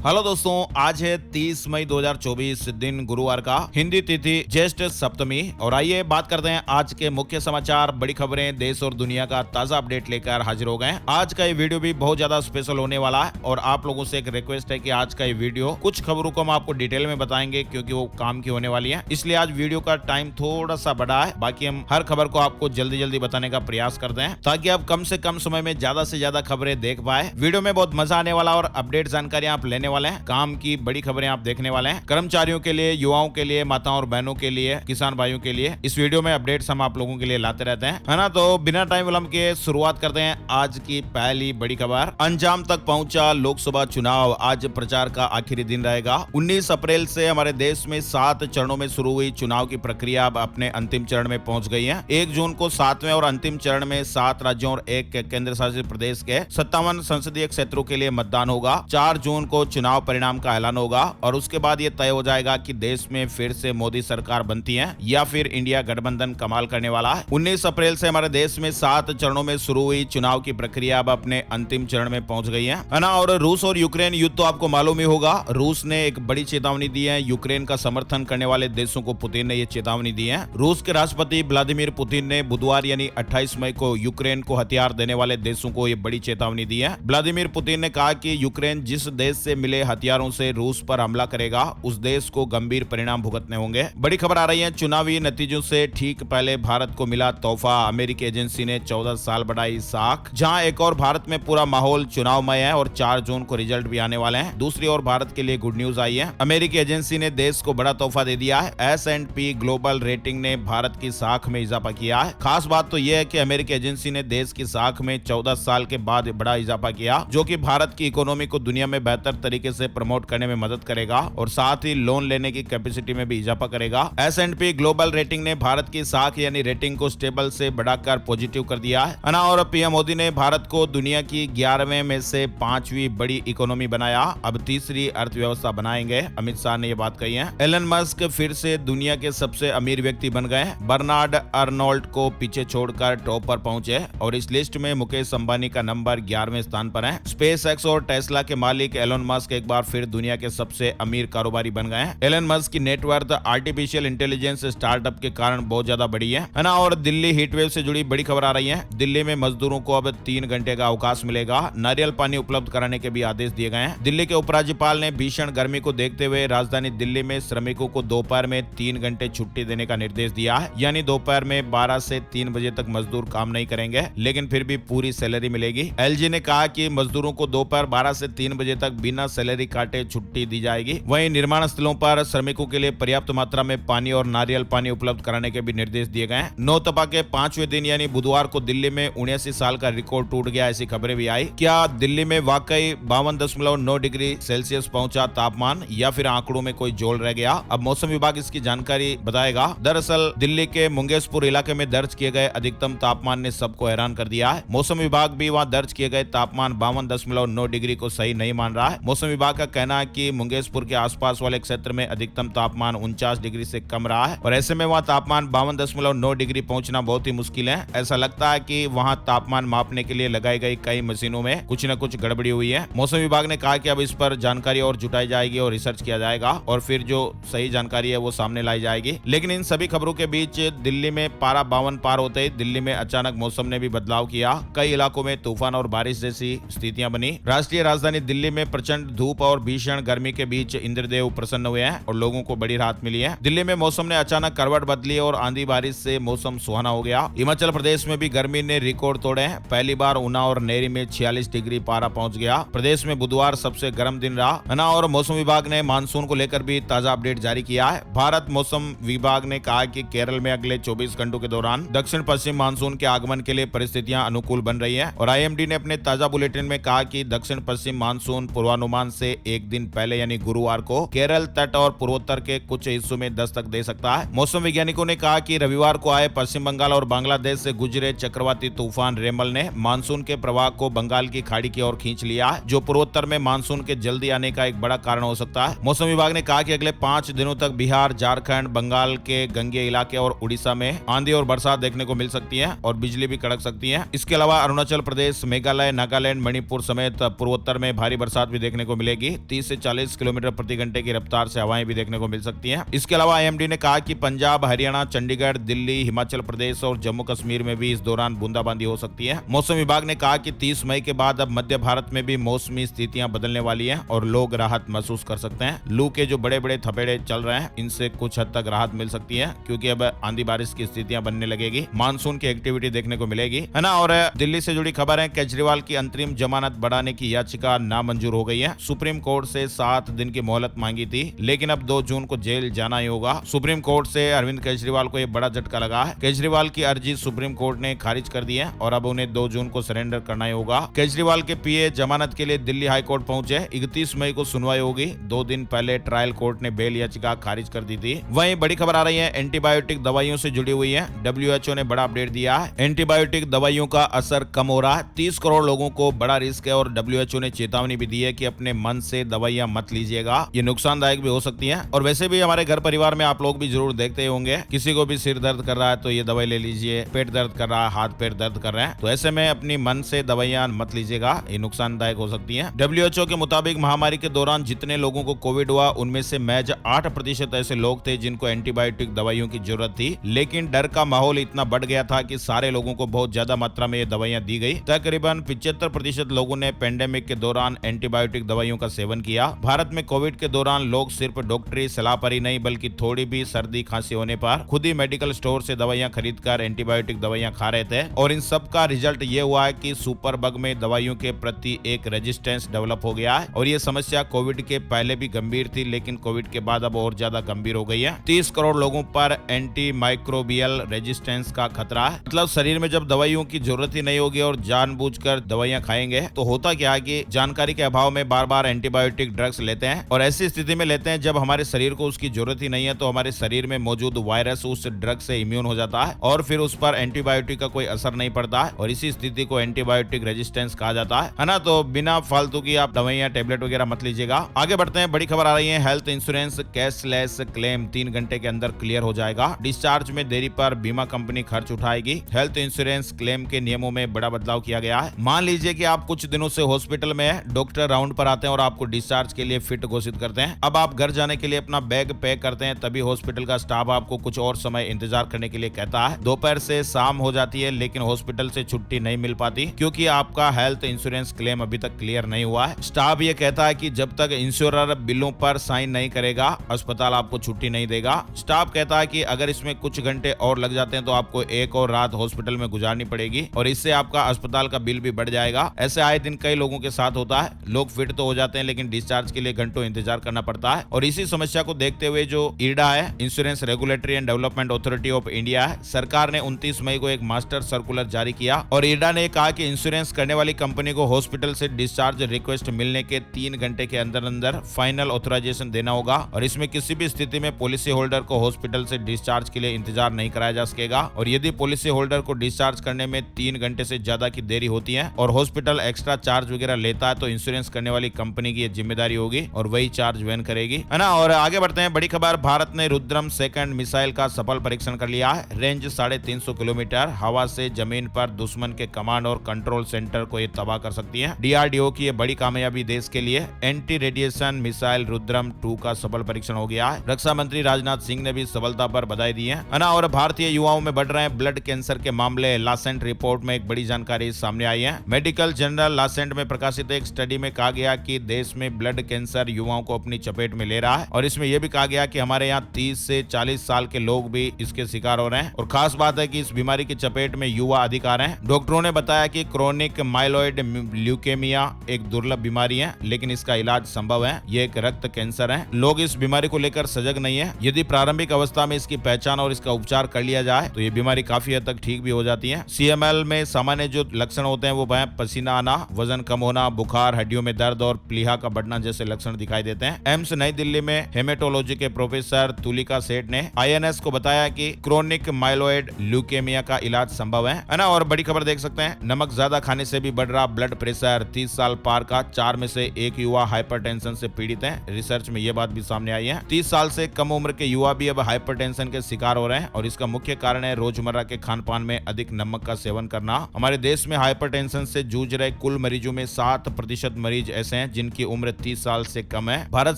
Hello दोस्तों, आज है 30 मई 2024 दिन गुरुवार का, हिंदी तिथि ज्येष्ठ सप्तमी। और आइए बात करते हैं आज के मुख्य समाचार, बड़ी खबरें, देश और दुनिया का ताजा अपडेट लेकर हाजिर हो गए। आज का ये वीडियो भी बहुत ज्यादा स्पेशल होने वाला है और आप लोगों से एक रिक्वेस्ट है कि आज का ये वीडियो कुछ खबरों को हम आपको डिटेल में बताएंगे क्योंकि वो काम की होने वाली है, इसलिए आज वीडियो का टाइम थोड़ा सा बड़ा है। बाकी हम हर खबर को आपको जल्दी जल्दी बताने का प्रयास करते हैं ताकि आप कम से कम समय में ज्यादा से ज्यादा खबरें देख पाए। वीडियो में बहुत मजा आने वाला और अपडेट जानकारी आप लेने वाले हैं, काम की बड़ी खबरें आप देखने वाले हैं। कर्मचारियों के लिए, युवाओं के लिए, माताओं और बहनों के लिए, किसान भाइयों के लिए इस वीडियो में अपडेट्स हम आप लोगों के लिए लाते रहते हैं, है ना। तो बिना टाइम विलंब के शुरुआत करते हैं आज की पहली बड़ी खबर। अंजाम तक पहुंचा लोकसभा चुनाव, आज प्रचार का आखिरी दिन रहेगा। 19 अप्रैल से हमारे देश में 7 चरणों में शुरू हुई चुनाव की प्रक्रिया अब अपने अंतिम चरण में पहुंच गई है। 1 जून को 7वें और अंतिम चरण में 7 राज्यों और 1 केंद्र शासित प्रदेश के 57 संसदीय क्षेत्रों के लिए मतदान होगा। 4 जून को चुनाव परिणाम का ऐलान होगा और उसके बाद ये तय हो जाएगा कि देश में फिर से मोदी सरकार बनती है या फिर इंडिया गठबंधन कमाल करने वाला है। 19 अप्रैल से हमारे देश में 7 चरणों में शुरू हुई चुनाव की प्रक्रिया अब अपने अंतिम चरण में पहुंच गई है ना। और रूस और यूक्रेन युद्ध तो आपको मालूम ही होगा। रूस ने एक बड़ी चेतावनी दी है, यूक्रेन का समर्थन करने वाले देशों को पुतिन ने यह चेतावनी दी है। रूस के राष्ट्रपति व्लादिमीर पुतिन ने बुधवार यानी 28 मई को यूक्रेन को हथियार देने वाले देशों को यह बड़ी चेतावनी दी है। व्लादिमीर पुतिन ने कहा कि यूक्रेन जिस देश से मिले हथियारों से रूस पर हमला करेगा उस देश को गंभीर परिणाम भुगतने होंगे। बड़ी खबर आ रही है, चुनावी नतीजों से ठीक पहले भारत को मिला तोहफा, अमेरिकी एजेंसी ने 14 साल बढ़ाई साख। जहां एक और भारत में पूरा माहौल चुनावमय है और 4 जून को रिजल्ट भी आने वाले हैं। दूसरी ओर भारत के लिए गुड न्यूज आई है, अमेरिकी एजेंसी ने देश को बड़ा तोहफा दे दिया है। S&P ग्लोबल रेटिंग ने भारत की साख में इजाफा किया है। खास बात तो यह है कि अमेरिकी एजेंसी ने देश की साख में 14 साल के बाद बड़ा इजाफा किया, जो कि भारत की इकोनॉमी को दुनिया में बेहतर तरीके से प्रमोट करने में मदद करेगा और साथ ही लोन लेने की कैपेसिटी में भी इजाफा करेगा। S&P ग्लोबल रेटिंग ने भारत की साख यानी रेटिंग को स्टेबल से बढ़ाकर पॉजिटिव कर दिया है ना। और पीएम मोदी ने भारत को दुनिया की 11वें में से 5वीं बड़ी इकोनॉमी बनाया, अब तीसरी अर्थव्यवस्था बनाएंगे, अमित शाह ने यह बात कही है। एलन मस्क फिर से दुनिया के सबसे अमीर व्यक्ति बन गए। बर्नार्ड अर्नोल्ड को पीछे छोड़कर टॉप पर पहुंचे और इस लिस्ट में मुकेश अंबानी का नंबर 11वें स्थान पर है। स्पेसएक्स और टेस्ला के मालिक एलन मस्क एक बार फिर दुनिया के सबसे अमीर कारोबारी बन गए हैं। एलन मस्क की नेटवर्थ आर्टिफिशियल इंटेलिजेंस स्टार्टअप के कारण बहुत ज्यादा बड़ी है ना। और दिल्ली हीटवेव से जुड़ी बड़ी खबर आ रही है। दिल्ली में मजदूरों को अब 3 घंटे का अवकाश मिलेगा। नारियल पानी उपलब्ध कराने के भी आदेश दिए गए हैं। दिल्ली के उपराज्यपाल ने भीषण गर्मी को देखते हुए राजधानी दिल्ली में श्रमिकों को दोपहर में 3 घंटे छुट्टी देने का निर्देश दिया है, यानी दोपहर में 12 से 3 बजे तक मजदूर काम नहीं करेंगे लेकिन फिर भी पूरी सैलरी मिलेगी। एलजी ने कहा कि मजदूरों को दोपहर 12 से 3 बजे तक बिना सैलरी काटे छुट्टी दी जाएगी। वहीं निर्माण स्थलों पर श्रमिकों के लिए पर्याप्त मात्रा में पानी और नारियल पानी उपलब्ध कराने के भी निर्देश दिए गए हैं। नौतपा के 5वें दिन यानी बुधवार को दिल्ली में 79 साल का रिकॉर्ड टूट गया, ऐसी खबरें भी आई। क्या दिल्ली में वाकई 52.9 डिग्री सेल्सियस पहुंचा तापमान या फिर आंकड़ों में कोई जोड़ रह गया? अब मौसम विभाग इसकी जानकारी बताएगा। दरअसल दिल्ली के मुंगेशपुर इलाके में दर्ज किए गए अधिकतम तापमान ने सबको हैरान कर दिया है। मौसम विभाग भी वहां दर्ज किए गए तापमान 52.9 डिग्री को सही नहीं मान रहा है। मौसम विभाग का कहना है कि मुंगेशपुर के आसपास वाले क्षेत्र में अधिकतम तापमान 49 डिग्री से कम रहा है और ऐसे में वहां तापमान 52.9 डिग्री पहुंचना बहुत ही मुश्किल है। ऐसा लगता है कि वहां तापमान मापने के लिए लगाई गई कई मशीनों में कुछ न कुछ गड़बड़ी हुई है। मौसम विभाग ने कहा कि अब इस पर जानकारी और जुटाई जाएगी और रिसर्च किया जाएगा और फिर जो सही जानकारी है वो सामने लाई जाएगी। लेकिन इन सभी खबरों के बीच दिल्ली में पारा 52 पार होते ही दिल्ली में अचानक मौसम ने भी बदलाव किया। कई इलाकों में तूफान और बारिश जैसी स्थितियां बनी। राष्ट्रीय राजधानी दिल्ली में प्रचंड धूप और भीषण गर्मी के बीच इंद्रदेव प्रसन्न हुए हैं और लोगों को बड़ी राहत मिली है। दिल्ली में मौसम ने अचानक करवट बदली और आंधी बारिश से मौसम सुहाना हो गया। हिमाचल प्रदेश में भी गर्मी ने रिकॉर्ड तोड़े हैं। पहली बार ऊना और नेरी में 46 डिग्री पारा पहुंच गया। प्रदेश में बुधवार सबसे गर्म दिन रहा ना। और मौसम विभाग ने मानसून को लेकर भी ताजा अपडेट जारी किया है। भारत मौसम विभाग ने कहा कि केरल में अगले 24 घंटों के दौरान दक्षिण पश्चिम मानसून के आगमन के लिए परिस्थितियां अनुकूल बन रही है। और IMD ने अपने ताजा बुलेटिन में कहा कि दक्षिण पश्चिम मानसून पूर्वानुमान से एक दिन पहले यानी गुरुवार को केरल तट और पूर्वोत्तर के कुछ हिस्सों में दस्तक दे सकता है। मौसम वैज्ञानिकों ने कहा कि रविवार को आए पश्चिम बंगाल और बांग्लादेश से गुजरे चक्रवाती तूफान रेमल ने मानसून के प्रवाह को बंगाल की खाड़ी की ओर खींच लिया, जो पूर्वोत्तर में मानसून के जल्दी आने का एक बड़ा कारण हो सकता है। मौसम विभाग ने कहा कि अगले 5 दिनों तक बिहार, झारखंड, बंगाल के गंगे इलाके और उड़ीसा में आंधी और बरसात देखने को मिल सकती है और बिजली भी कड़क सकती है। इसके अलावा अरुणाचल प्रदेश, मेघालय, नागालैंड, मणिपुर समेत पूर्वोत्तर में भारी बरसात भी देखने को को मिलेगी। 30 से 40 किलोमीटर प्रति घंटे की रफ्तार से हवाएं भी देखने को मिल सकती हैं। इसके अलावा आईएमडी ने कहा कि पंजाब, हरियाणा, चंडीगढ़, दिल्ली, हिमाचल प्रदेश और जम्मू कश्मीर में भी इस दौरान बूंदाबांदी हो सकती है। मौसम विभाग ने कहा कि 30 मई के बाद अब मध्य भारत में भी मौसमी स्थितियां बदलने वाली हैं और लोग राहत महसूस कर सकते हैं। लू के जो बड़े बड़े थपेड़े चल रहे हैं, इनसे कुछ हद तक राहत मिल सकती है, क्योंकि अब आंधी बारिश की स्थितियां बनने लगेगी, मानसून की एक्टिविटी देखने को मिलेगी, है ना। और दिल्ली से जुड़ी खबर है, केजरीवाल की अंतरिम जमानत बढ़ाने की याचिका नामंजूर हो गई है। सुप्रीम कोर्ट से 7 दिन की मोहलत मांगी थी, लेकिन अब 2 जून को जेल जाना ही होगा। सुप्रीम कोर्ट से अरविंद केजरीवाल को यह बड़ा झटका लगा है। केजरीवाल की अर्जी सुप्रीम कोर्ट ने खारिज कर दी है और अब उन्हें 2 जून को सरेंडर करना ही होगा। केजरीवाल के पीए जमानत के लिए दिल्ली हाई कोर्ट पहुंचे। 31 मई को सुनवाई होगी। 2 दिन पहले ट्रायल कोर्ट ने बेल याचिका खारिज कर दी थी। वहीं बड़ी खबर आ रही है, एंटीबायोटिक दवाइयों से जुड़ी हुई है। WHO ने बड़ा अपडेट दिया है। एंटीबायोटिक दवाइयों का असर कम हो रहा है। 30 करोड़ लोगों को बड़ा रिस्क है और WHO ने चेतावनी भी दी है कि अपने मन से दवाइयां मत लीजिएगा, ये नुकसानदायक भी हो सकती हैं। और वैसे भी हमारे घर परिवार में आप लोग भी जरूर देखते होंगे, किसी को भी सिर दर्द कर रहा है तो ये दवाई ले लीजिए, पेट दर्द कर रहा है, हाथ पैर दर्द कर रहे हैं, तो ऐसे में अपनी मन से दवाइयां मत लीजिएगा, ये नुकसानदायक हो सकती हैं। WHO के मुताबिक महामारी के दौरान जितने लोगों को कोविड हुआ, उनमें से महज 8% ऐसे लोग थे जिनको एंटीबायोटिक दवाइयों की जरूरत थी, लेकिन डर का माहौल इतना बढ़ गया था कि सारे लोगों को बहुत ज्यादा मात्रा में ये दवाइयां दी गई। तकरीबन 75% लोगों ने पेंडेमिक के दौरान एंटीबायोटिक दवाइयों का सेवन किया। भारत में कोविड के दौरान लोग सिर्फ डॉक्टरी सलाह पर ही नहीं, बल्कि थोड़ी भी सर्दी खांसी होने पर खुद ही मेडिकल स्टोर से दवाइयां खरीदकर एंटीबायोटिक दवाइयां खा रहे थे। और इन सब का रिजल्ट ये हुआ है कि सुपर बग में दवाइयों के प्रति एक रेजिस्टेंस डेवलप हो गया है। और ये समस्या कोविड के पहले भी गंभीर थी, लेकिन कोविड के बाद अब और ज्यादा गंभीर हो गई है। 30 करोड़ लोगों पर एंटी माइक्रोबियल रेजिस्टेंस का खतरा है। मतलब शरीर में जब दवाइयों की जरूरत ही नहीं होगी और जानबूझकर दवाइयां खाएंगे तो होता क्या है कि जानकारी के अभाव में बार बार एंटीबायोटिक ड्रग्स लेते हैं, और ऐसी स्थिति में लेते हैं जब हमारे शरीर को उसकी जरूरत ही नहीं है, तो हमारे शरीर में मौजूद वायरस उस ड्रग से इम्यून हो जाता है और फिर उस पर एंटीबायोटिक का कोई असर नहीं पड़ता है, और इसी स्थिति को एंटीबायोटिक रेजिस्टेंस कहा जाता है ना। तो बिना फालतू की आप दवाइयां टैबलेट वगैरह मत लीजिएगा। आगे बढ़ते हैं, बड़ी खबर आ रही है, हेल्थ इंश्योरेंस कैशलेस क्लेम 3 घंटे के अंदर क्लियर हो जाएगा। डिस्चार्ज में देरी पर बीमा कंपनी खर्च उठाएगी। हेल्थ इंश्योरेंस क्लेम के नियमों में बड़ा बदलाव किया गया है। मान लीजिए कि आप कुछ दिनों से हॉस्पिटल में हैं, डॉक्टर राउंड पर आते हैं और आपको डिस्चार्ज के लिए फिट घोषित करते हैं। अब आप घर जाने के लिए अपना बैग पैक करते हैं, तभी हॉस्पिटल का स्टाफ आपको कुछ और समय इंतजार करने के लिए कहता है। दोपहर से शाम हो जाती है, लेकिन हॉस्पिटल से छुट्टी नहीं मिल पाती, क्योंकि आपका हेल्थ इंश्योरेंस क्लेम अभी तक क्लियर नहीं हुआ है। स्टाफ ये कहता है कि जब तक इंश्योरर बिलों पर साइन नहीं करेगा, अस्पताल आपको छुट्टी नहीं देगा। स्टाफ कहता है कि अगर इसमें कुछ घंटे और लग जाते हैं तो आपको एक और रात हॉस्पिटल में गुजारनी पड़ेगी, और इससे आपका अस्पताल का बिल भी बढ़ जाएगा। ऐसे आए दिन कई लोगों के साथ होता है। लोग फिट तो हो जाते हैं, लेकिन डिस्चार्ज के लिए घंटों इंतजार करना पड़ता है। और इसी समस्या को देखते हुए जो IRDA है, insurance regulatory and development authority of India है, सरकार ने 29 मई को एक मास्टर सर्कुलर जारी किया, और IRDA ने कहा कि इंश्योरेंस करने वाली कंपनी को हॉस्पिटल से डिस्चार्ज रिक्वेस्ट मिलने के 3 घंटे के अंदर अंदर फाइनल ऑथराइजेशन देना होगा, और इसमें किसी भी स्थिति में पॉलिसी होल्डर को हॉस्पिटल से डिस्चार्ज के लिए इंतजार नहीं कराया जा सकेगा। और यदि पॉलिसी होल्डर को डिस्चार्ज करने में 3 घंटे से ज्यादा की देरी होती है और हॉस्पिटल एक्स्ट्रा चार्ज वगैरह लेता है, तो इंश्योरेंस करने वाली कंपनी की ये जिम्मेदारी होगी और वही चार्ज वहन करेगी, है ना। और आगे बढ़ते हैं, बड़ी खबर, भारत ने रुद्रम सेकंड मिसाइल का सफल परीक्षण कर लिया है। रेंज 350 किलोमीटर, हवा से जमीन पर दुश्मन के कमांड और कंट्रोल सेंटर को ये तबाह कर सकती है। DRDO की ये बड़ी कामयाबी देश के लिए। एंटी रेडिएशन मिसाइल रुद्रम 2 का सफल परीक्षण हो गया है। रक्षा मंत्री राजनाथ सिंह ने भी सफलता पर बधाई दी है ना। और भारतीय युवाओं में बढ़ रहे हैं ब्लड कैंसर के मामले। लासेंट रिपोर्ट में एक बड़ी जानकारी सामने आई है। मेडिकल जर्नल लासेंट में प्रकाशित एक स्टडी में कहा गया कि देश में ब्लड कैंसर युवाओं को अपनी चपेट में ले रहा है, और इसमें यह भी कहा गया कि हमारे यहाँ 30 से 40 साल के लोग भी इसके शिकार हो रहे हैं। और खास बात है कि इस बीमारी की चपेट में युवा अधिक आ रहे हैं। डॉक्टरों ने बताया कि क्रोनिक माइलॉइड ल्यूकेमिया एक दुर्लभ बीमारी है, लेकिन इसका इलाज संभव है। ये एक रक्त कैंसर है। लोग इस बीमारी को लेकर सजग नहीं है। यदि प्रारंभिक अवस्था में इसकी पहचान और इसका उपचार कर लिया जाए तो ये बीमारी काफी हद तक ठीक भी हो जाती है। CML में सामान्य जो लक्षण होते हैं वो पसीना आना, वजन कम होना, बुखार, हड्डियों में दर्द और प्लीहा का बढ़ना जैसे लक्षण दिखाई देते हैं। एम्स नई दिल्ली में हेमेटोलॉजी के प्रोफेसर तुलिका सेठ ने INS को बताया कि क्रोनिक माइलॉइड ल्यूकेमिया का इलाज संभव है ना। और बड़ी खबर देख सकते हैं, नमक ज्यादा खाने से भी बढ़ रहा ब्लड प्रेशर। 30 साल पार का 4 में से 1 युवा हाइपरटेंशन से पीड़ित है। रिसर्च में यह बात भी सामने आई है। 30 साल से कम उम्र के युवा भी अब हाइपरटेंशन के शिकार हो रहे हैं, और इसका मुख्य कारण है रोजमर्रा के खान पान में अधिक नमक का सेवन करना। हमारे देश में हाइपरटेंशन से जूझ रहे कुल मरीजों में 7% मरीज ऐसे हैं हैं जिनकी उम्र 30 साल से कम है। भारत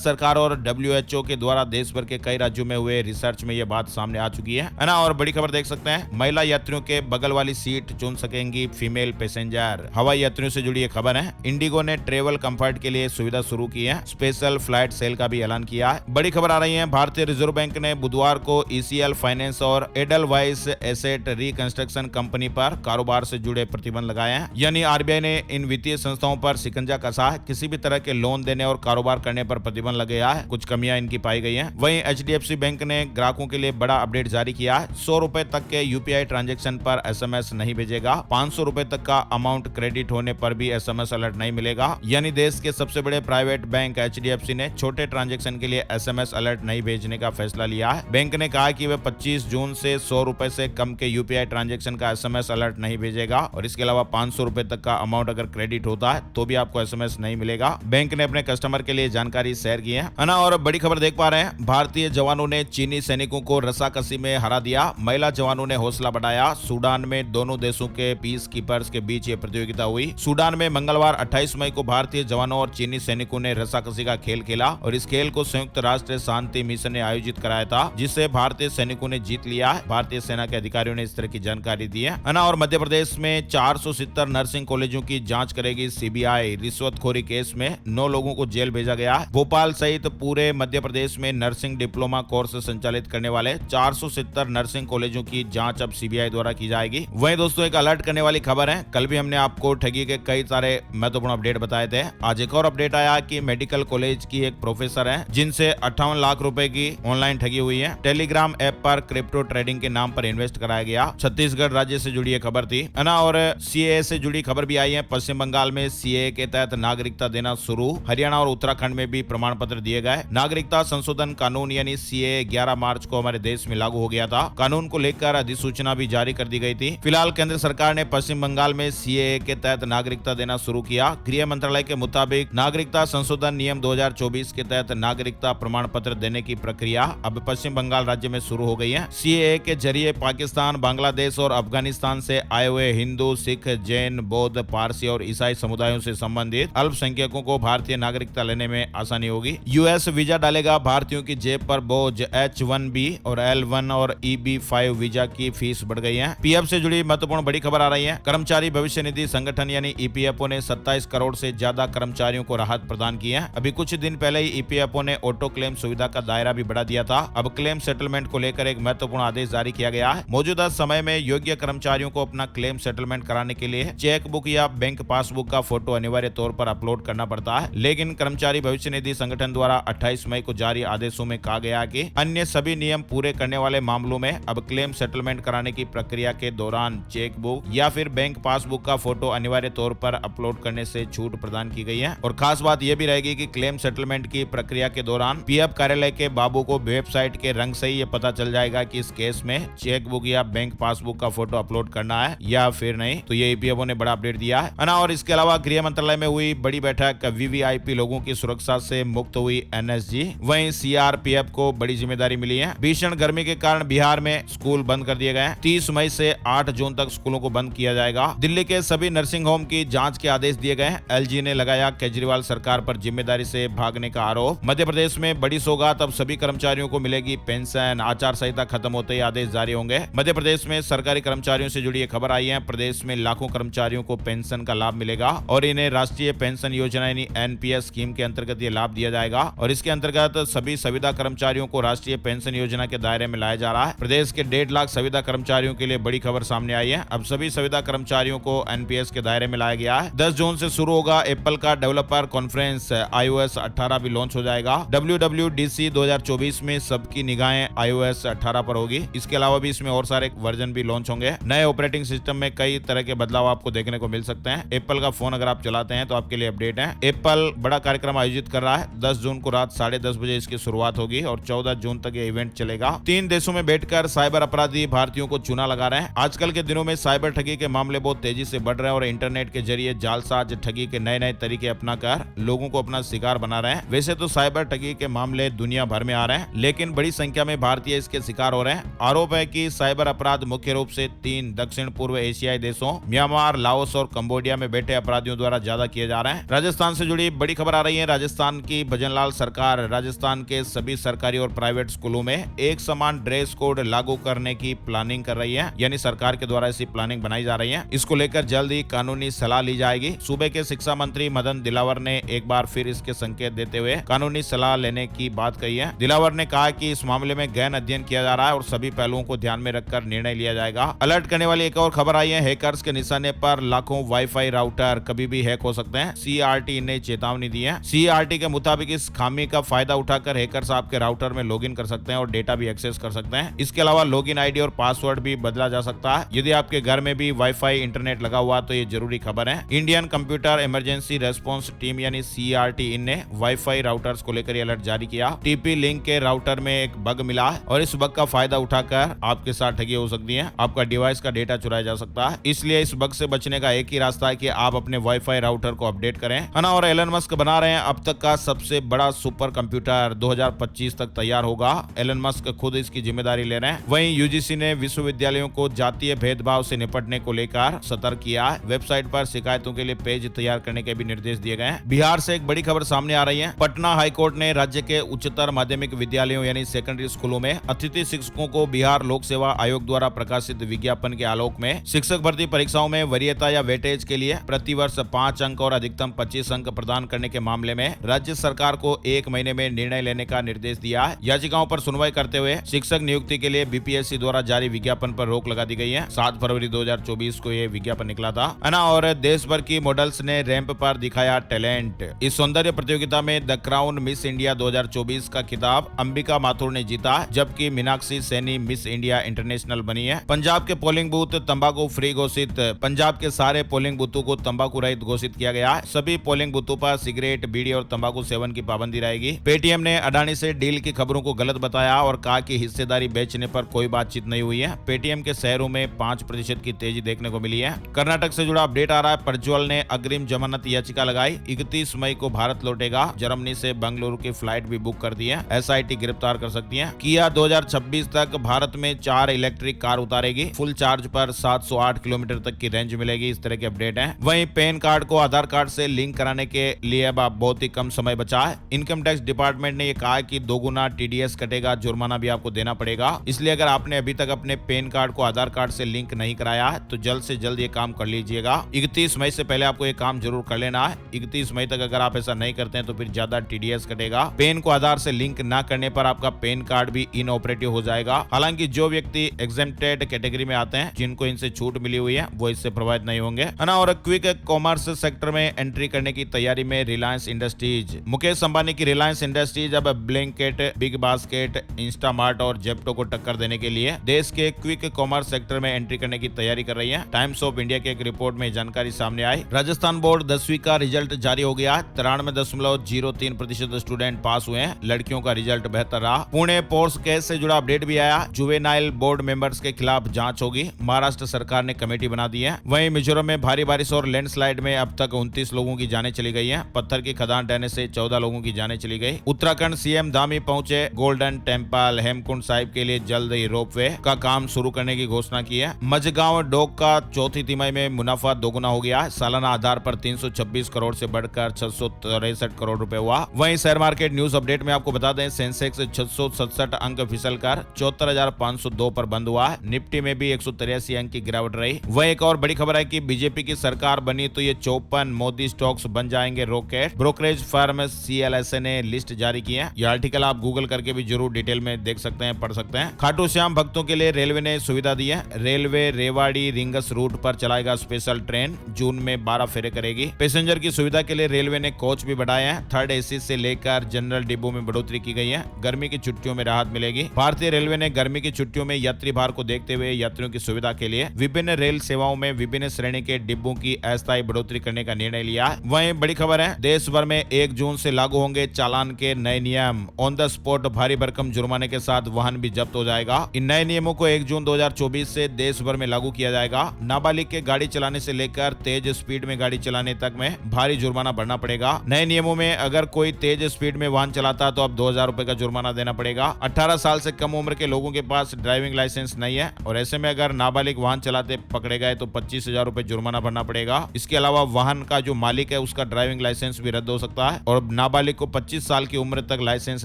सरकार और WHO के द्वारा देश भर के कई राज्यों में हुए रिसर्च में यह बात सामने आ चुकी है ना। और बड़ी खबर देख सकते हैं, महिला यात्रियों के बगल वाली सीट चुन सकेंगी फीमेल पैसेंजर। हवाई यात्रियों से जुड़ी ये खबर है। इंडिगो ने ट्रेवल कंफर्ट के लिए सुविधा शुरू की है। स्पेशल फ्लाइट सेल का भी ऐलान किया है। बड़ी खबर आ रही है, भारतीय रिजर्व बैंक ने बुधवार को ECL फाइनेंस और एडलवाइस एसेट रिकंस्ट्रक्शन कंपनी पर कारोबार से जुड़े प्रतिबंध लगाए हैं। यानी RBI ने इन वित्तीय संस्थाओं पर शिकंजा कसा है। किसी भी तरह के लोन देने और कारोबार करने पर प्रतिबंध लगाया है। कुछ कमियां इनकी पाई गई हैं। वहीं HDFC बैंक ने ग्राहकों के लिए बड़ा अपडेट जारी किया है। 100 रुपए तक के UPI ट्रांजैक्शन पर SMS नहीं भेजेगा। 500 रुपए तक का अमाउंट क्रेडिट होने पर भी SMS अलर्ट नहीं मिलेगा। यानी देश के सबसे बड़े प्राइवेट बैंक HDFC ने छोटे ट्रांजैक्शन के लिए SMS अलर्ट नहीं भेजने का फैसला लिया है। बैंक ने कहा कि वह 25 जून से 100 रुपए से कम के UPI ट्रांजैक्शन का SMS अलर्ट नहीं भेजेगा और इसके अलावा 500 रुपए तक का अमाउंट अगर क्रेडिट होता है तो भी आपको SMS नहीं मिलेगा। बैंक ने अपने कस्टमर के लिए जानकारी शेयर की है ना। और बड़ी खबर देख पा रहे हैं, भारतीय जवानों ने चीनी सैनिकों को रस्साकसी में हरा दिया। महिला जवानों ने हौसला बढ़ाया। सूडान में दोनों देशों के पीस कीपर्स के बीच ये प्रतियोगिता हुई। सूडान में मंगलवार 28 मई को भारतीय जवानों और चीनी सैनिकों ने रस्साकसी का खेल खेला और इस खेल को संयुक्त राष्ट्र शांति मिशन ने आयोजित कराया था, जिससे भारतीय सैनिकों ने जीत लिया है। भारतीय सेना के अधिकारियों ने इस तरह की जानकारी दी है ना। और मध्य प्रदेश में 470 नर्सिंग कॉलेजों की जांच करेगी CBI। रिश्वतखोरी केस में 9 लोगों को जेल भेजा गया। भोपाल सहित पूरे मध्य प्रदेश में नर्सिंग डिप्लोमा कोर्स संचालित करने वाले 470 नर्सिंग कॉलेजों की जांच अब CBI द्वारा की जाएगी। वहीं दोस्तों एक अलर्ट करने वाली खबर है, कल भी हमने आपको ठगी के कई सारे महत्वपूर्ण अपडेट बताए थे। आज एक और अपडेट आया कि मेडिकल कॉलेज की एक प्रोफेसर है जिनसे 58 लाख रुपए की ऑनलाइन ठगी हुई है। टेलीग्राम ऐप पर क्रिप्टो ट्रेडिंग के नाम पर इन्वेस्ट कराया गया। छत्तीसगढ़ राज्य से जुड़ी खबर थी ना। और CAA से जुड़ी खबर भी आई है। पश्चिम बंगाल में CAA के तहत नागरिकता देना शुरू। हरियाणा और उत्तराखंड में भी प्रमाण पत्र दिए गए। नागरिकता संशोधन कानून यानी CAA 11 मार्च को हमारे देश में लागू हो गया था। कानून को लेकर अधिसूचना भी जारी कर दी गई थी। फिलहाल केंद्र सरकार ने पश्चिम बंगाल में CAA के तहत नागरिकता देना शुरू किया। गृह मंत्रालय के मुताबिक नागरिकता संशोधन नियम 2024 के तहत नागरिकता प्रमाण पत्र देने की प्रक्रिया अब पश्चिम बंगाल राज्य में शुरू हो गई है। CAA के जरिए पाकिस्तान, बांग्लादेश और अफगानिस्तान से आए हुए हिंदू, सिख, जैन, बौद्ध, पारसी और ईसाई समुदायों से संबंधित अल्पसंख्यकों को भारतीय नागरिकता लेने में आसानी होगी। US वीजा डालेगा भारतीयों की जेब पर बोझ। H1B और L1 और EB5 वीजा की फीस बढ़ गई है। PF से जुड़ी महत्वपूर्ण बड़ी खबर आ रही है। कर्मचारी भविष्य निधि संगठन यानी EPFO ने 27 करोड़ से ज्यादा कर्मचारियों को राहत प्रदान की है। अभी कुछ दिन पहले ही EPFO ने ऑटो क्लेम सुविधा का दायरा भी बढ़ा दिया था। अब क्लेम सेटलमेंट को लेकर एक महत्वपूर्ण आदेश जारी किया गया है। मौजूदा समय में योग्य कर्मचारियों को अपना क्लेम सेटलमेंट कराने के लिए चेकबुक या बैंक पासबुक का फोटो अनिवार्य तौर पर अपलोड करना पड़ता है। लेकिन कर्मचारी भविष्य निधि संगठन द्वारा 28 मई को जारी आदेशों में कहा गया कि अन्य सभी नियम पूरे करने वाले मामलों में अब क्लेम सेटलमेंट कराने की प्रक्रिया के दौरान चेकबुक या फिर बैंक पासबुक का फोटो अनिवार्य तौर पर अपलोड करने से छूट प्रदान की गई है। और खास बात यह भी रहेगी कि क्लेम सेटलमेंट की प्रक्रिया के दौरान PF कार्यालय के बाबू को वेबसाइट के रंग से ही ये पता चल जाएगा कि इस केस में चेकबुक या बैंक पासबुक का फोटो अपलोड करना है या फिर नहीं। तो ये EPFO ने बड़ा अपडेट दिया है ना। और इसके अलावा गृह मंत्रालय में हुई बड़ी बैठक, VVIP लोगों की सुरक्षा से मुक्त हुई NSG। वहीं CRPF को बड़ी जिम्मेदारी मिली है। भीषण गर्मी के कारण बिहार में स्कूल बंद कर दिए गए। 30 मई से 8 जून तक स्कूलों को बंद किया जाएगा। दिल्ली के सभी नर्सिंग होम की जांच के आदेश दिए गए। LG ने लगाया केजरीवाल सरकार पर जिम्मेदारी से भागने का आरोप। मध्य प्रदेश में बड़ी सौगात, अब सभी कर्मचारियों को मिलेगी पेंशन। आचार संहिता खत्म होते ही आदेश जारी होंगे। मध्य प्रदेश में सरकारी कर्मचारियों से जुड़ी खबर आई है। प्रदेश में लाखों कर्मचारियों को पेंशन का लाभ मिलेगा और इन्हें राष्ट्रीय पेंशन योजना यानी NPS स्कीम के अंतर्गत ये लाभ दिया जाएगा और इसके अंतर्गत सभी संविदा कर्मचारियों को राष्ट्रीय पेंशन योजना के दायरे में लाया जा रहा है। प्रदेश के 1.5 लाख संविदा कर्मचारियों के लिए बड़ी खबर सामने आई है। अब सभी संविदा कर्मचारियों को NPS के दायरे में लाया गया है। 10 जून से शुरू होगा एप्पल का डेवलपर कॉन्फ्रेंस। iOS 18 भी लॉन्च हो जाएगा। WWDC 2024 में सबकी निगाहें iOS 18 पर होगी। इसके अलावा भी इसमें और सारे वर्जन भी लॉन्च होंगे। नए ऑपरेटिंग सिस्टम में कई तरह के बदलाव आपको देखने को मिल सकते हैं। एप्पल का फोन अगर आप चलाते हैं तो आपके लिए अपडेट है। एप्पल बड़ा कार्यक्रम आयोजित कर रहा है। 10 जून को रात 10:30 बजे इसकी शुरुआत होगी और 14 जून तक ये इवेंट चलेगा। 3 देशों में बैठकर साइबर अपराधी भारतीयों को चूना लगा रहे हैं। आजकल के दिनों में साइबर ठगी के मामले बहुत तेजी से बढ़ रहे हैं और इंटरनेट के जरिए जालसाज ठगी के नए नए तरीके अपनाकर लोगों को अपना शिकार बना रहे हैं। वैसे तो साइबर ठगी के मामले दुनिया भर में आ रहे हैं, लेकिन बड़ी संख्या में भारतीय इसके शिकार हो रहे हैं। आरोप है कि साइबर अपराध मुख्य रूप से 3 दक्षिण पूर्व एशियाई देशों म्यांमार, लाओस और कंबोडिया में बैठे अपराधियों द्वारा ज्यादा किए जा रहे हैं। राज्य राजस्थान से जुड़ी बड़ी खबर आ रही है। राजस्थान की भजनलाल सरकार राजस्थान के सभी सरकारी और प्राइवेट स्कूलों में एक समान ड्रेस कोड लागू करने की प्लानिंग कर रही है, यानी सरकार के द्वारा ऐसी प्लानिंग बनाई जा रही है। इसको लेकर जल्द ही कानूनी सलाह ली जाएगी। सूबे के शिक्षा मंत्री मदन दिलावर ने एक बार फिर इसके संकेत देते हुए कानूनी सलाह लेने की बात कही है। दिलावर ने कहा कि इस मामले में गहन अध्ययन किया जा रहा है और सभी पहलुओं को ध्यान में रखकर निर्णय लिया जाएगा। अलर्ट करने वाली एक और खबर आई है। हैकर्स के निशाने पर लाखों वाईफाई राउटर कभी भी हैक हो सकते हैं। सीआरटी ने चेतावनी दी है। सीआरटी के मुताबिक इस खामी का फायदा उठाकर हैकर्स आपके राउटर में लॉगिन कर सकते हैं और डेटा भी एक्सेस कर सकते हैं। इसके अलावा लॉगिन आईडी और पासवर्ड भी बदला जा सकता है। यदि आपके घर में भी वाईफाई इंटरनेट लगा हुआ तो ये जरूरी खबर है। Indian computer emergency response team यानी सीआरटी ने वाईफाई राउटर्स को लेकर अलर्ट जारी किया। टीपी लिंक के राउटर में एक बग मिला और इस बग का फायदा उठाकर आपके साथ ठगी हो सकती है। आपका डिवाइस का डेटा चुराया जा सकता है। इसलिए इस बग से बचने का एक ही रास्ता है कि आप अपने वाईफाई राउटर को अपडेट करें, है ना। और एलन मस्क बना रहे हैं अब तक का सबसे बड़ा सुपर कंप्यूटर 2025 तक तैयार होगा। एलन मस्क खुद इसकी जिम्मेदारी ले रहे हैं। वहीं यूजीसी ने विश्वविद्यालयों को जातीय भेदभाव से निपटने को लेकर सतर्क किया। वेबसाइट पर शिकायतों के लिए पेज तैयार करने के भी निर्देश दिए गए हैं। बिहार से एक बड़ी खबर सामने आ रही है। पटना हाईकोर्ट ने राज्य के उच्चतर माध्यमिक विद्यालयों यानी सेकेंडरी स्कूलों में अतिथि शिक्षकों को बिहार लोक सेवा आयोग द्वारा प्रकाशित विज्ञापन के आलोक में शिक्षक भर्ती परीक्षाओं में वरीयता या वेटेज के लिए प्रतिवर्ष 5 अंक और अधिकतम 25 अंक प्रदान करने के मामले में राज्य सरकार को 1 महीने में निर्णय लेने का निर्देश दिया है। याचिकाओं पर सुनवाई करते हुए शिक्षक नियुक्ति के लिए बीपीएससी द्वारा जारी विज्ञापन पर रोक लगा दी गई है। 7 फरवरी 2024 को यह विज्ञापन निकला था, है ना। और देश भर की मॉडल्स ने रैंप पर दिखाया टैलेंट। इस सौंदर्य प्रतियोगिता में द क्राउन मिस इंडिया 2024 का खिताब अंबिका माथुर ने जीता, जबकि Meenakshi Saini miss India international बनी है। पंजाब के पोलिंग बूथ तंबाकू फ्री घोषित। पंजाब के सारे पोलिंग बूथों को तंबाकू रहित घोषित किया गया है। सभी पोलिंग बूथों पर सिगरेट, बीड़ी और तंबाकू सेवन की पाबंदी रहेगी। पेटीएम ने अडानी से डील की खबरों को गलत बताया और कहा कि हिस्सेदारी बेचने पर कोई बातचीत नहीं हुई है। पेटीएम के शेयरों में 5% की तेजी देखने को मिली है। कर्नाटक से जुड़ा अपडेट आ रहा है। प्रज्वल ने अग्रिम जमानत याचिका लगाई। 31 मई को भारत लौटेगा। जर्मनी से बेंगलुरु की फ्लाइट भी बुक कर दी है। एसआईटी गिरफ्तार कर सकती है। किया 2026 तक भारत में 4 इलेक्ट्रिक कार उतारेगी। फुल चार्ज पर 708 किलोमीटर तक की रेंज मिलेगी। इस तरह के अपडेट हैं। वहीं पैन कार्ड को आधार कार्ड से लिंक कराने के लिए अब बहुत ही कम समय बचा है। इनकम टैक्स डिपार्टमेंट ने यह कहा कि 2 गुना टीडीएस कटेगा, जुर्माना भी आपको देना पड़ेगा। इसलिए अगर आपने अभी तक अपने पैन कार्ड को आधार कार्ड से लिंक नहीं कराया है तो जल्द से जल्द ये काम कर लीजिएगा। 31 मई से पहले आपको ये काम जरूर कर लेना है। 31 मई तक अगर आप ऐसा नहीं करते हैं तो फिर ज्यादा टीडीएस कटेगा। पैन को आधार से लिंक ना करने पर आपका पैन कार्ड भी इनऑपरेटिव हो जाएगा। हालांकि जो व्यक्ति एग्जेम्प्टेड कैटेगरी में आते हैं, जिनको इनसे छूट मिली हुई है, वो इससे प्रभावित नहीं होंगे, है ना। और क्विक कॉमर्स सेक्टर में एंट्री करने की तैयारी में रिलायंस इंडस्ट्रीज। मुकेश अंबानी की रिलायंस इंडस्ट्रीज अब ब्लिंकिट, बिग बास्केट, इंस्टामार्ट और जेप्टो को टक्कर देने के लिए देश के क्विक कॉमर्स सेक्टर में एंट्री करने की तैयारी कर रही है। टाइम्स ऑफ इंडिया की एक रिपोर्ट में जानकारी सामने आई। राजस्थान बोर्ड 10वीं का रिजल्ट जारी हो गया। 93.03% स्टूडेंट पास हुए हैं। लड़कियों का रिजल्ट बेहतर रहा। पुणे पोर्स केस से जुड़ा अपडेट भी आया। जुवेनाइल बोर्ड मेंबर्स के खिलाफ जांच होगी। महाराष्ट्र सरकार ने कमेटी बना दी है। वहीं मिजोरम में भारी बारिश और लैंडस्लाइड में अब तक 29 लोगों की जानें चली गई हैं। पत्थर की खदान ढहने से 14 लोगों की जानें चली गई। उत्तराखंड सीएम धामी पहुंचे। गोल्डन टेम्पल हेमकुंड साहिब के लिए जल्द ही रोपवे का काम शुरू करने की घोषणा की है। मझगांव डोक का चौथी तिमाही में मुनाफा दोगुना हो गया। सालाना आधार पर 326 करोड़ से बढ़कर 663 करोड़ रुपए हुआ। वहीं शेयर मार्केट न्यूज अपडेट में आपको बता दें, सेंसेक्स 667 अंक फिसलकर 74,502 पर बंद हुआ। निफ्टी में भी 183 अंक की गिरावट रही। वह एक और बड़ी खबर है कि बीजेपी की सरकार बनी तो ये 54 मोदी स्टॉक्स बन जाएंगे रॉकेट। ब्रोकरेज फर्म सीएलएसए ने लिस्ट जारी की है। यह आर्टिकल आप गूगल करके भी जरूर डिटेल में देख सकते हैं, पढ़ सकते हैं। खाटू श्याम भक्तों के लिए रेलवे ने सुविधा दी है। रेलवे रेवाड़ी रिंगस रूट पर चलाएगा स्पेशल ट्रेन। जून में 12 फेरे करेगी। पैसेंजर की सुविधा के लिए रेलवे ने कोच भी बढ़ाए हैं। 3rd एसी से लेकर जनरल डिब्बों में बढ़ोतरी की गई है। गर्मी की छुट्टियों में राहत मिलेगी। भारतीय रेलवे ने गर्मी की छुट्टियों में यात्री भार को देखते हुए यात्रियों की सुविधा के लिए विभिन्न रेल सेवाओं में विभिन्न श्रेणी के डिब्बों की अस्थायी बढ़ोतरी करने का निर्णय लिया। वहीं बड़ी खबर है, देश भर में 1 जून से लागू होंगे चालान के नए नियम। ऑन द स्पॉट भारी भरकम जुर्माने के साथ वाहन भी जब्त हो जाएगा। इन नए नियमों को 1 जून 2024 से देश भर में लागू किया जाएगा। नाबालिग के गाड़ी चलाने से लेकर तेज स्पीड में गाड़ी चलाने तक में भारी जुर्माना भरना पड़ेगा। नए नियमों में अगर कोई तेज स्पीड में वाहन चलाता तो अब 2000 रुपए का जुर्माना देना पड़ेगा। 18 साल से कम उम्र के लोगों के पास ड्राइविंग लाइसेंस नहीं है और ऐसे में अगर नाबालिग वाहन चलाते पकड़े गए तो 25,000 रुपए जुर्माना भरना पड़ेगा। इसके अलावा वाहन का जो मालिक है उसका ड्राइविंग लाइसेंस भी रद्द हो सकता है और नाबालिग को 25 साल की उम्र तक लाइसेंस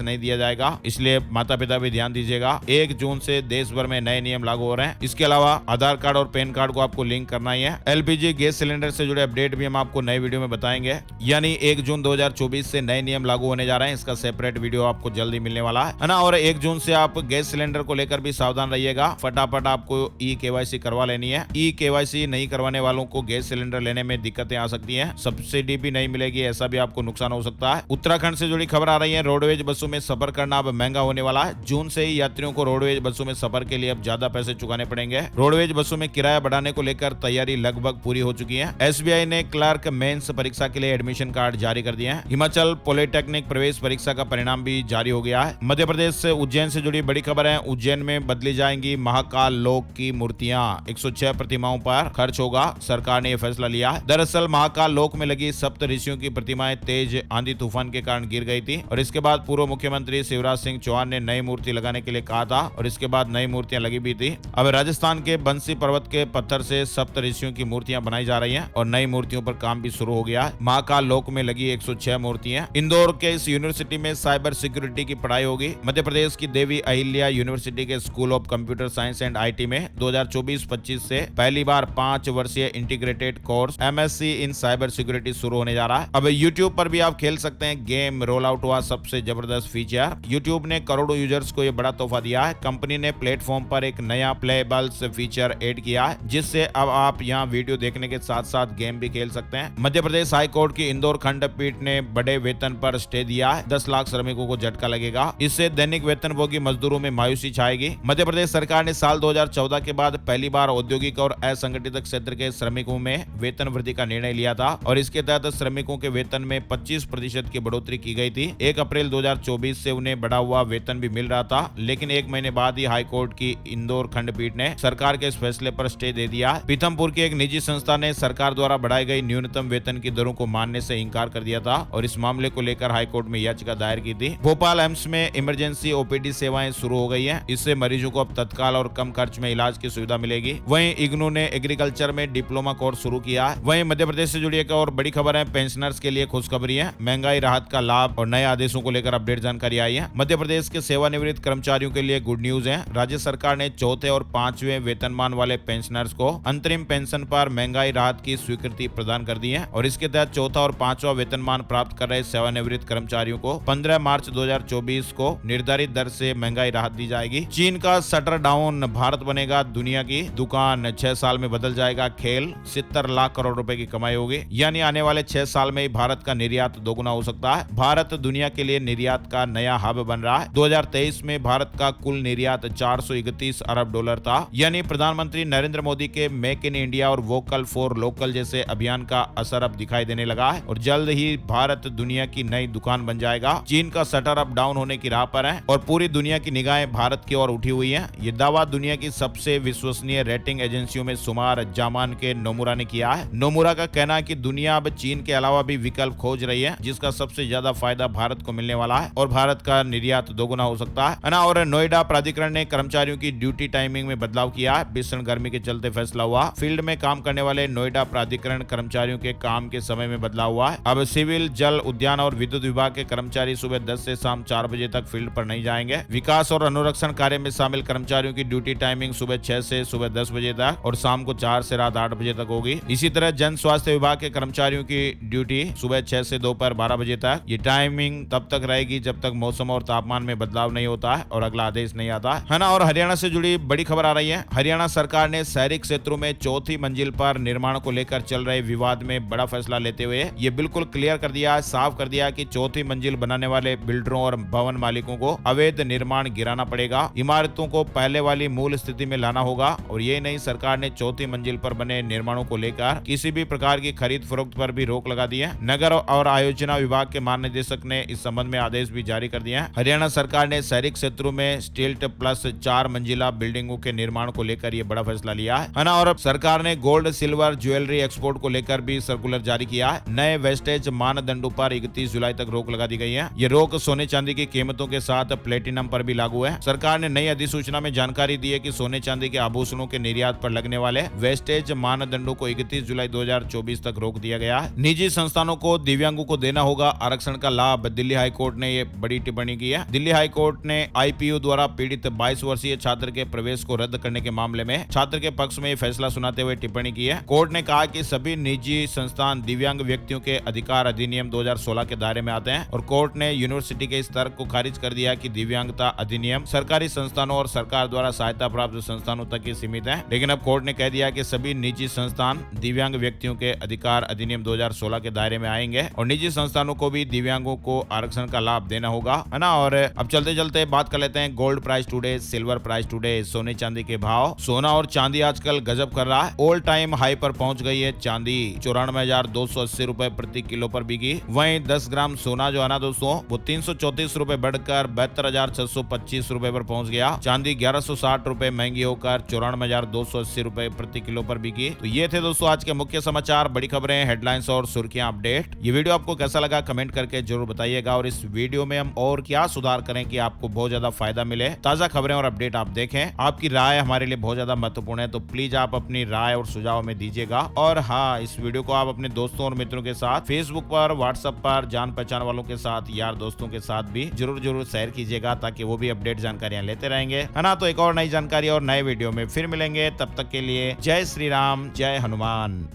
नहीं दिया जाएगा, इसलिए माता पिता भी ध्यान दीजिएगा। 1 जून से देश भर में नए नियम लागू हो रहे हैं। इसके अलावा आधार कार्ड और पैन कार्ड को आपको लिंक करना ही है। एलपीजी गैस सिलेंडर से जुड़े अपडेट भी हम आपको नए वीडियो में बताएंगे, यानी 1 जून 2024 से नए नियम लागू होने जा रहे हैं। इसका सेपरेट वीडियो आपको जल्दी मिलने वाला है ना। और 1 जून से आप गैस सिलेंडर को लेकर भी सावधान रहिएगा। फटाफट आपको ई केवाईसी करवा लेनी है। ई केवाईसी नहीं करवाने वालों को गैस सिलेंडर लेने में दिक्कतें आ सकती हैं, सब्सिडी भी नहीं मिलेगी, ऐसा भी आपको नुकसान हो सकता है। उत्तराखंड से जुड़ी खबर आ रही है। रोडवेज बसों में सफर करना अब महंगा होने वाला है। जून से ही यात्रियों को रोडवेज बसों में सफर के लिए अब ज्यादा पैसे चुकाने पड़ेंगे। रोडवेज बसों में किराया बढ़ाने को लेकर तैयारी लगभग पूरी हो चुकी है। एसबीआई ने क्लर्क मेंस परीक्षा के लिए एडमिशन कार्ड जारी कर दिए हैं। हिमाचल पॉलिटेक्निक प्रवेश परीक्षा का परिणाम भी जारी हो गया है। मध्य प्रदेश से उज्जैन से जुड़ी बड़ी खबर है। उज्जैन में बदली जाएंगी महाकाल लोक की मूर्तियां। 106 प्रतिमाओं पर खर्च होगा, सरकार ने यह फैसला लिया है। दरअसल महाकाल लोक में लगी सप्त ऋषियों की प्रतिमाएं तेज आंधी तूफान के कारण गिर गई थी और इसके बाद पूर्व मुख्यमंत्री शिवराज सिंह चौहान ने नई मूर्ति लगाने के लिए कहा था और इसके बाद नई मूर्तियां लगी भी थी। अब राजस्थान के बंसी पर्वत के पत्थर से सप्त ऋषियों की मूर्तियां बनाई जा रही हैं और नई मूर्तियों पर काम भी शुरू हो गया है। महाकाल लोक में लगी 106 मूर्तियां। इंदौर के इस यूनिवर्सिटी में साइबर सिक्योरिटी की पढ़ाई होगी। मध्य प्रदेश की देवी अहिल्या यूनिवर्सिटी के school of computer science and IT में 2024-25 से पहली बार 5 वर्षीय integrated course MSc in cyber security शुरू होने जा रहा है। अब यूट्यूब पर भी आप खेल सकते हैं गेम। रोल आउट हुआ सबसे जबरदस्त फीचर। यूट्यूब ने करोड़ों यूजर्स को यह बड़ा तोहफा दिया है। कंपनी ने प्लेटफॉर्म पर एक नया प्लेबल्स फीचर ऐड किया है, जिससे अब आप यहां वीडियो देखने के साथ साथ गेम भी खेल सकते हैं। मध्य प्रदेश हाई कोर्ट की इंदौर खंडपीठ ने बड़े वेतन पर स्टे दिया है। 10 लाख श्रमिकों को झटका लगेगा। इससे दैनिक वेतनभोगी मजदूरों में मायूसी छाएगी। मध्य प्रदेश सरकार ने साल 2014 के बाद पहली बार औद्योगिक और असंगठित क्षेत्र के श्रमिकों में वेतन वृद्धि का निर्णय लिया था और इसके तहत श्रमिकों के वेतन में 25% की बढ़ोतरी की गई थी। 1 अप्रैल 2024 से उन्हें बढ़ा हुआ वेतन भी मिल रहा था, लेकिन 1 महीने बाद ही हाई कोर्ट की इंदौर खंडपीठ ने सरकार के इस फैसले पर स्टे दे दिया। पीथमपुर की एक निजी संस्था ने सरकार द्वारा बढ़ाई गई न्यूनतम वेतन की दरों को मानने से इंकार कर दिया था और इस मामले को लेकर हाईकोर्ट में याचिका दायर की थी। भोपाल एम्स में इमरजेंसी ओपीडी सेवाएं शुरू हो गई हैं। इससे मरीजों को अब तत्काल और कम खर्च में इलाज की सुविधा मिलेगी। वहीं इग्नू ने एग्रीकल्चर में डिप्लोमा कोर्स शुरू किया है। वहीं मध्य प्रदेश से जुड़ी एक और बड़ी खबर है। पेंशनर्स के लिए खुशखबरी है। महंगाई राहत का लाभ और नए आदेशों को लेकर अपडेट जानकारी आई है। मध्य प्रदेश के सेवानिवृत्त कर्मचारियों के लिए गुड न्यूज है। राज्य सरकार ने चौथे और 5वें वेतनमान वाले पेंशनर्स को अंतरिम पेंशन पर महंगाई राहत की स्वीकृति प्रदान कर दी है और इसके तहत चौथा और 5वां वेतनमान प्राप्त कर रहे सेवानिवृत्त कर्मचारियों को 15 मार्च 2024 को निर्धारित दर से महंगाई राहत दी जाएगी। चीन का शटर डाउन, भारत बनेगा दुनिया की दुकान। 6 साल में बदल जाएगा खेल। 70 लाख करोड़ रुपए की कमाई होगी, यानी आने वाले 6 साल में ही भारत का निर्यात दोगुना हो सकता है। भारत दुनिया के लिए निर्यात का नया हब बन रहा है। 2023 में भारत का कुल निर्यात 431 अरब डॉलर था, यानी प्रधानमंत्री नरेंद्र मोदी के मेक इन इंडिया और वोकल फॉर लोकल जैसे अभियान का असर अब दिखाई देने लगा है और जल्द ही भारत दुनिया की नई दुकान बन जाएगा। चीन का शटर अब डाउन होने की राह पर है और पूरी दुनिया की निगाहें भारत की ओर उठी हुई हैं। ये दावा दुनिया की सबसे विश्वसनीय रेटिंग एजेंसियों में शुमार जामान के नोमुरा ने किया है। नोमुरा का कहना है कि दुनिया अब चीन के अलावा भी विकल्प खोज रही है, जिसका सबसे ज्यादा फायदा भारत को मिलने वाला है और भारत का निर्यात दोगुना हो सकता है ना। और नोएडा प्राधिकरण ने कर्मचारियों की ड्यूटी टाइमिंग में बदलाव किया है। भीषण गर्मी के चलते फैसला हुआ। फील्ड में काम करने वाले नोएडा प्राधिकरण कर्मचारियों के काम के समय में बदलाव हुआ है। अब सिविल, जल, उद्यान और विद्युत विभाग के कर्मचारी सुबह 10 से शाम 4 बजे तक फील्ड पर नहीं जाएंगे। विकास और अनुरक्षण कार्य में शामिल कर्मचारियों की ड्यूटी टाइमिंग सुबह 6 से सुबह 10 बजे तक और शाम को 4 से रात 8 बजे तक होगी। इसी तरह जन स्वास्थ्य विभाग के कर्मचारियों की ड्यूटी सुबह 6 से दोपहर 12 बजे तक। ये टाइमिंग तब तक रहेगी जब तक मौसम और तापमान में बदलाव नहीं होता है और अगला आदेश नहीं आता है ना। और हरियाणा से जुड़ी बड़ी खबर आ रही है। हरियाणा सरकार ने शहरी क्षेत्रों में चौथी मंजिल पर निर्माण को लेकर चल रहे विवाद में बड़ा फैसला लेते हुए ये बिल्कुल क्लियर कर दिया है, साफ कर दिया कि चौथी मंजिल बनाने वाले बिल्डरों और भवन मालिकों को अवैध निर्माण गिराना पड़ेगा। इमारतों को पहले वाली मूल स्थिति में लाना होगा और ये नहीं, सरकार ने चौथी मंजिल पर बने निर्माणों को लेकर किसी भी प्रकार की खरीद फरोख्त पर भी रोक लगा दी है। नगर और आयोजना विभाग के महानिदेशक ने इस संबंध में आदेश भी जारी कर दिया है। हरियाणा सरकार ने शहरी क्षेत्रों में स्टील्ट प्लस 4 मंजिला बिल्डिंगों के निर्माण को लेकर ये बड़ा फैसला लिया है ना। और सरकार ने गोल्ड, सिल्वर, ज्वेलरी एक्सपोर्ट को लेकर भी सर्कुलर जारी किया है। नए वेस्टेज मानदंडों पर 31 जुलाई तक रोक लगा दी गई है। ये रोक सोने चांदी की कीमतों के साथ प्लेटिनम पर भी लागू है। सरकार ने नई अधिसूचना में जानकारी दी है कि सोने चांदी के आभूषणों के निर्यात पर लगने वाले वेस्टेज मानदंडों को 31 जुलाई 2024 तक रोक दिया गया। गया है। निजी संस्थानों को दिव्यांगों को देना होगा आरक्षण का लाभ, दिल्ली हाई कोर्ट ने ये बड़ी टिप्पणी की है। दिल्ली हाई कोर्ट ने आईपीयू द्वारा पीड़ित 22 वर्षीय छात्र के प्रवेश को रद्द करने के मामले में छात्र के पक्ष में ये फैसला सुनाते हुए टिप्पणी की है। कोर्ट ने कहा कि सभी निजी संस्थान दिव्यांग व्यक्तियों के अधिकार अधिनियम 2016 के दायरे में आते हैं और कोर्ट ने यूनिवर्सिटी के इस तर्क को खारिज कर दिया कि दिव्यांगता अधिनियम सरकारी संस्थानों और सरकार द्वारा सहायता प्राप्त संस्थानों तक ही सीमित है। लेकिन अब कोर्ट ने कह दिया कि सभी निजी संस्थान दिव्यांग व्यक्तियों के अधिकार अधिनियम 2016 के दायरे में आएंगे और निजी संस्थानों को भी दिव्यांगों को आरक्षण का लाभ देना होगा, है ना। और अब चलते चलते बात कर लेते हैं gold price today, silver price today, सोने चांदी के भाव। सोना और चांदी आजकल गजब कर रहा है, ऑल टाइम हाई पर पहुंच गई है। चांदी 94,280 रुपए प्रति किलो पर बिकी। वहीं 10 ग्राम सोना जो है ना दोस्तों वो 334 रुपए बढ़कर 72,625 रुपए पर पहुंच गया। चांदी 1160 रुपए महंगी होकर 94,280 रुपए प्रति किलो पर बिकी। तो ये थे दोस्तों आज के मुख्य समाचार, बड़ी खबरें, हेडलाइंस और सुर्खियां अपडेट। ये वीडियो आपको कैसा लगा कमेंट करके जरूर बताइएगा और इस वीडियो में हम और क्या सुधार करें कि आपको बहुत ज्यादा फायदा मिले। ताजा खबरें और अपडेट आप देखें। आपकी राय हमारे लिए बहुत ज्यादा महत्वपूर्ण है, तो प्लीज आप अपनी राय और सुझाव में दीजिएगा। और हाँ, इस वीडियो को आप अपने दोस्तों और मित्रों के साथ फेसबुक पर, व्हाट्सएप पर, जान पहचान वालों के साथ, यार दोस्तों के साथ भी जरूर शेयर कीजिएगा ताकि वो भी अपडेट जानकारियां लेते रहेंगे, है ना। तो एक और नई जानकारी और नए वीडियो में फिर मिलेंगे, तब तक के लिए जय श्री राम, जय हनुमान।